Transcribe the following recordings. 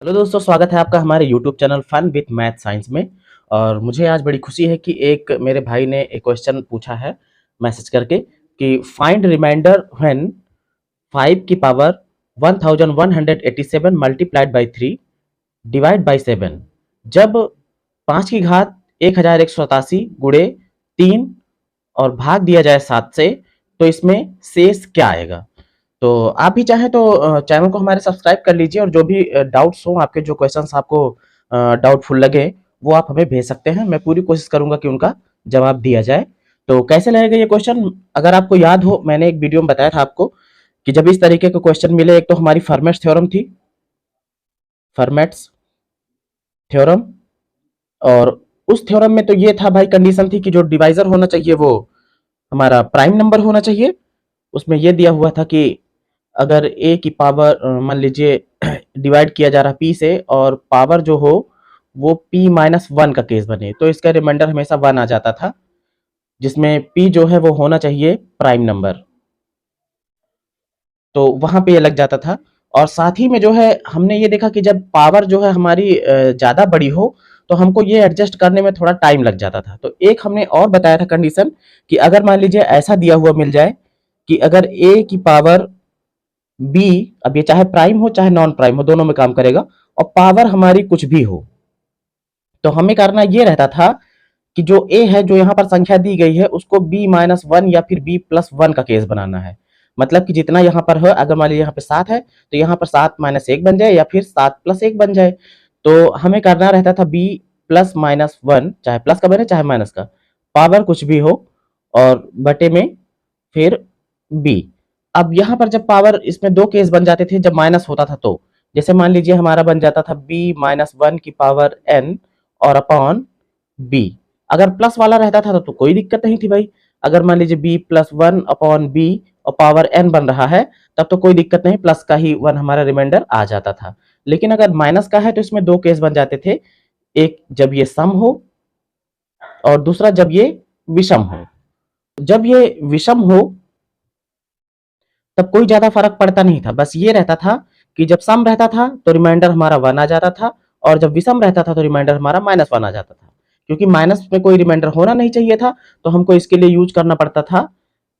Hello दोस्तों, स्वागत है आपका हमारे YouTube channel fun with math science में। और मुझे आज बड़ी खुशी है कि एक मेरे भाई ने एक क्वेश्चन पूछा है मैसेज करके कि फाइंड रिमाइंडर व्हेन 5 की power 1187 multiplied by 3 divide by 7। जब 5 की घात 1187 गुणे 3 और भाग दिया जाए 7 से, तो इसमें शेष क्या आएगा। तो आप भी चाहें तो चैनल को हमारे सब्सक्राइब कर लीजिए और जो भी डाउट्स हो, आपके जो क्वेश्चंस आपको डाउटफुल लगे, वो आप हमें भेज सकते हैं। मैं पूरी कोशिश करूंगा कि उनका जवाब दिया जाए। तो कैसे लगेगा ये क्वेश्चन? अगर आपको याद हो, मैंने एक वीडियो में बताया था आपको कि जब इस तरीके के क्वेश्चन मिले, एक तो हमारी फर्मेट्स थ्योरम थी, फर्मेट्स थ्योरम। और उस थ्योरम में तो ये था भाई, कंडीशन थी कि जो डिवाइजर होना चाहिए वो हमारा प्राइम नंबर होना चाहिए। उसमें ये दिया हुआ था कि अगर ए की पावर मान लीजिए डिवाइड किया जा रहा है पी से, और पावर जो हो वो पी माइनस वन का केस बने, तो इसका रिमाइंडर हमेशा वन आ जाता था, जिसमें पी जो है वो होना चाहिए प्राइम नंबर। तो वहां पे ये लग जाता था। और साथ ही में जो है हमने ये देखा कि जब पावर जो है हमारी ज्यादा बड़ी हो, तो हमको ये एडजस्ट करने में थोड़ा टाइम लग जाता था। तो एक हमने और बताया था कंडीशन कि अगर मान लीजिए ऐसा दिया हुआ मिल जाए कि अगर ए की पावर बी, अब ये चाहे प्राइम हो चाहे नॉन प्राइम हो, दोनों में काम करेगा, और पावर हमारी कुछ भी हो, तो हमें करना ये रहता था कि जो ए है, जो यहाँ पर संख्या दी गई है, उसको बी माइनस वन या फिर बी प्लस वन का केस बनाना है। मतलब कि जितना यहाँ पर है, अगर मान लीजिए यहाँ पे 7 है, तो यहाँ पर 7 माइनस 1 बन जाए या फिर 7 प्लस 1 बन जाए। तो हमें करना रहता था बी प्लस माइनस वन, चाहे प्लस का बने चाहे माइनस का, पावर कुछ भी हो, और बटे में फिर बी। अब यहाँ पर जब पावर, इसमें दो केस बन जाते थे जब माइनस होता था। तो जैसे मान लीजिए हमारा बन जाता था बी माइनस वन की पावर एन और अपॉन बी। अगर प्लस वाला रहता था तो कोई दिक्कत नहीं थी भाई। अगर मान लीजिए B plus one upon B और पावर एन बन रहा है, तब तो कोई दिक्कत नहीं, प्लस का ही वन हमारा रिमाइंडर आ जाता था। लेकिन अगर माइनस का है तो इसमें दो केस बन जाते थे, एक जब ये सम हो और दूसरा जब ये विषम हो। जब ये विषम हो तब कोई ज्यादा फर्क पड़ता नहीं था, बस ये रहता था कि जब सम रहता था तो रिमाइंडर हमारा वन आ जाता था, और जब विषम रहता था तो रिमाइंडर हमारा माइनस वन आ जाता था। क्योंकि माइनस में कोई रिमाइंडर होना नहीं चाहिए था, तो हमको इसके लिए यूज करना पड़ता था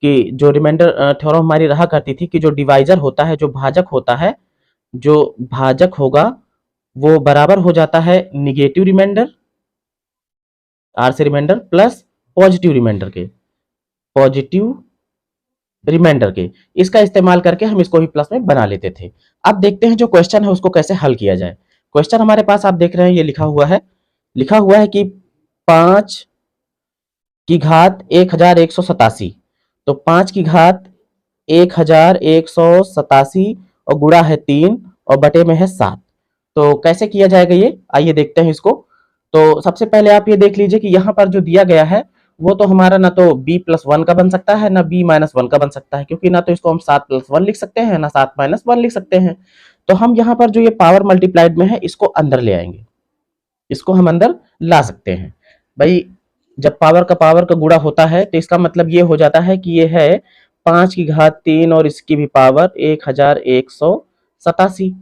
कि जो रिमाइंडर थ्योरम हमारी रहा करती थी कि जो डिवाइजर होता है, जो भाजक होता है, जो भाजक होगा वो बराबर हो जाता है निगेटिव रिमाइंडर, आर से रिमाइंडर प्लस पॉजिटिव रिमाइंडर के, पॉजिटिव रिमाइंडर के। इसका इस्तेमाल करके हम इसको ही प्लस में बना लेते थे। अब देखते हैं जो क्वेश्चन है उसको कैसे हल किया जाए। क्वेश्चन हमारे पास आप देख रहे हैं, ये लिखा हुआ है कि 5 की घात 1187। तो 5 की घात 1187 और गुणा है 3 और बटे में है 7। तो कैसे किया जाएगा ये, आइए देखते हैं इसको। तो सबसे पहले आप ये देख लीजिए कि यहाँ पर जो दिया गया है वो तो हमारा ना तो b प्लस वन का बन सकता है ना b माइनस वन का बन सकता है, क्योंकि ना तो इसको हम 7 प्लस वन लिख सकते हैं ना 7 माइनस वन लिख सकते हैं। तो हम यहाँ पर जो ये पावर मल्टीप्लाइड में है इसको अंदर ले आएंगे, इसको हम अंदर ला सकते हैं भाई। जब पावर का गुणा होता है तो इसका मतलब ये हो जाता है कि ये है 5 की घात 3 और इसकी भी पावर 1187।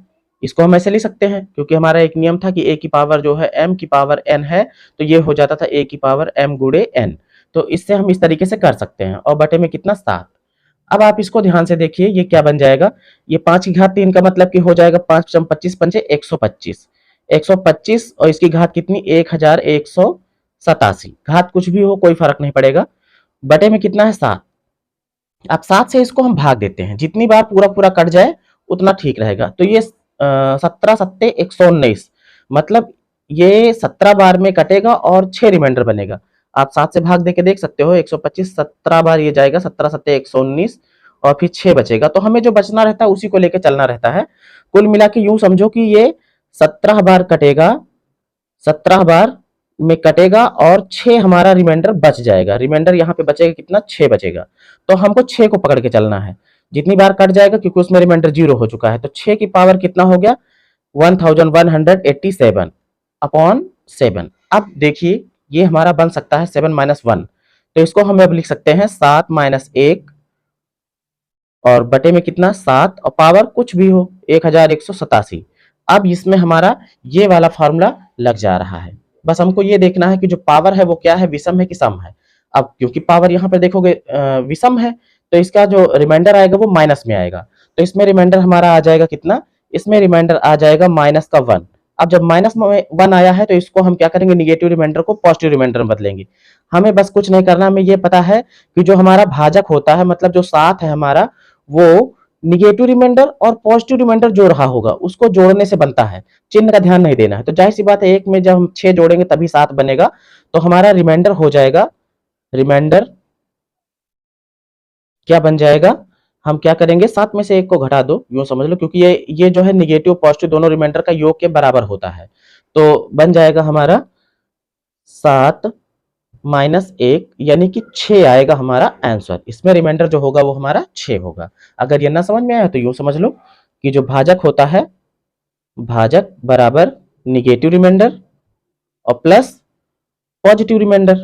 इसको हम ऐसे लिख सकते हैं क्योंकि हमारा एक नियम था कि a की पावर जो है m की पावर n है, तो ये हो जाता था a की पावर m गुणे n। तो इससे हम इस तरीके से कर सकते हैं, और बटे में कितना 7। अब आप इसको ध्यान से देखिए, ये क्या बन जाएगा। ये 5 की घात 3 का मतलब कि हो जाएगा 5 25 पंचे 125, 125 और इसकी घात कितनी 1187। घात कुछ भी हो कोई फर्क नहीं पड़ेगा, बटे में कितना है 7। अब 7 से इसको हम भाग देते हैं, जितनी बार पूरा पूरा कट जाए उतना ठीक रहेगा। तो ये 17 सत्ते 119, मतलब ये 17 बार में कटेगा और 6 रिमाइंडर बनेगा। आप 7 से भाग दे के देख सकते हो, 125 17 बार ये जाएगा, 17 सत्ते 119 और फिर 6 बचेगा। तो हमें जो बचना रहता है उसी को लेके चलना रहता है। कुल मिला के यूं समझो कि ये 17 बार कटेगा, 17 बार में कटेगा और 6 हमारा रिमाइंडर बच जाएगा। रिमाइंडर यहाँ पे बचेगा कितना, 6 बचेगा। तो हमको 6 को पकड़ के चलना है, जितनी बार कट जाएगा, क्योंकि उसमें रिमाइंडर 0 हो चुका है। तो 6 की पावर कितना हो गया 1187 अपॉन 7। अब देखिए ये हमारा बन सकता है 7 माइनस वन, तो इसको हम अब लिख सकते हैं 7 माइनस 1 और बटे में कितना 7 और पावर कुछ भी हो 1187। अब इसमें हमारा ये वाला फॉर्मूला लग जा रहा है। बस हमको ये देखना है कि जो पावर है वो क्या है, विषम है कि सम है। अब क्योंकि पावर यहाँ पे देखोगे विषम है, तो इसका जो रिमाइंडर आएगा वो माइनस में आएगा। तो इसमें रिमाइंडर हमारा आ जाएगा कितना, इसमें रिमाइंडर आ जाएगा माइनस का 1। अब जब माइनस में 1 आया है तो इसको हम क्या करेंगे, निगेटिव रिमाइंडर को पॉजिटिव रिमाइंडर में बदलेंगे। हमें बस कुछ नहीं करना, हमें ये पता है कि जो हमारा भाजक होता है, मतलब जो 7 है हमारा, वो निगेटिव रिमाइंडर और पॉजिटिव रिमाइंडर जो रहा होगा उसको जोड़ने से बनता है। चिन्ह का ध्यान नहीं देना है। तो जाहिर सी बात है, एक में जब हम 6 जोड़ेंगे तभी 7 बनेगा। तो हमारा रिमाइंडर हो जाएगा, रिमाइंडर क्या बन जाएगा, हम क्या करेंगे, 7 में से 1 को घटा दो, यूं समझ लो, क्योंकि ये जो है निगेटिव पॉजिटिव दोनों रिमाइंडर का योग के बराबर होता है। तो बन जाएगा हमारा 7 माइनस 1, यानी कि 6 आएगा हमारा आंसर। इसमें रिमाइंडर जो होगा वो हमारा 6 होगा। अगर ये ना समझ में आया तो यूं समझ लो कि जो भाजक होता है, भाजक बराबर निगेटिव रिमाइंडर और प्लस पॉजिटिव रिमाइंडर।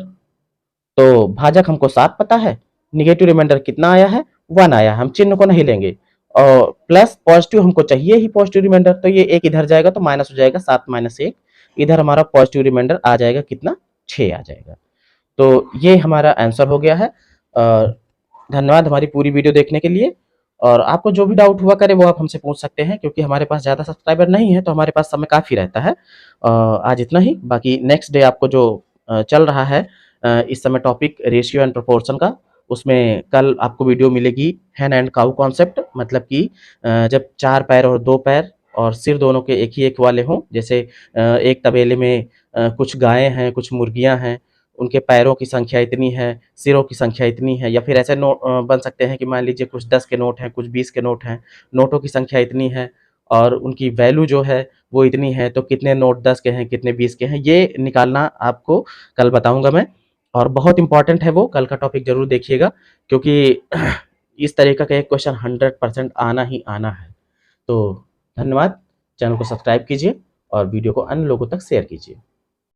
तो भाजक हमको 7 पता है, निगेटिव रिमाइंडर कितना आया है, 1 आया है, हम चिन्ह को नहीं लेंगे। और प्लस पॉजिटिव हमको चाहिए ही पॉजिटिव रिमाइंडर, तो ये एक इधर जाएगा तो माइनस हो जाएगा, 7 माइनस 1। इधर हमारा पॉजिटिव रिमाइंडर आ जाएगा कितना, 6 आ जाएगा। तो ये हमारा आंसर हो गया है। धन्यवाद हमारी पूरी वीडियो देखने के लिए। और आपको जो भी डाउट हुआ करे वो आप हमसे पूछ सकते हैं, क्योंकि हमारे पास ज़्यादा सब्सक्राइबर नहीं है तो हमारे पास समय काफ़ी रहता है। आज इतना ही, बाकी नेक्स्ट डे आपको जो चल रहा है इस समय टॉपिक रेशियो एंड प्रोपोर्शन का, उसमें कल आपको वीडियो मिलेगी हैन एंड काऊ कॉन्सेप्ट। मतलब कि जब 4 पैर और 2 पैर और सिर दोनों के एक ही एक वाले हों, जैसे एक तबेले में कुछ गायें हैं, कुछ मुर्गियाँ हैं, उनके पैरों की संख्या इतनी है, सिरों की संख्या इतनी है। या फिर ऐसे बन सकते हैं कि मान लीजिए कुछ 10 के नोट हैं, कुछ 20 के नोट हैं, नोटों की संख्या इतनी है और उनकी वैल्यू जो है वो इतनी है, तो कितने नोट 10 के हैं, कितने 20 के हैं, ये निकालना आपको कल बताऊँगा मैं। और बहुत इंपॉर्टेंट है वो, कल का टॉपिक ज़रूर देखिएगा, क्योंकि इस तरीक़े का एक क्वेश्चन 100% आना ही आना है। तो धन्यवाद, चैनल को सब्सक्राइब कीजिए और वीडियो को अन्य लोगों तक शेयर कीजिए।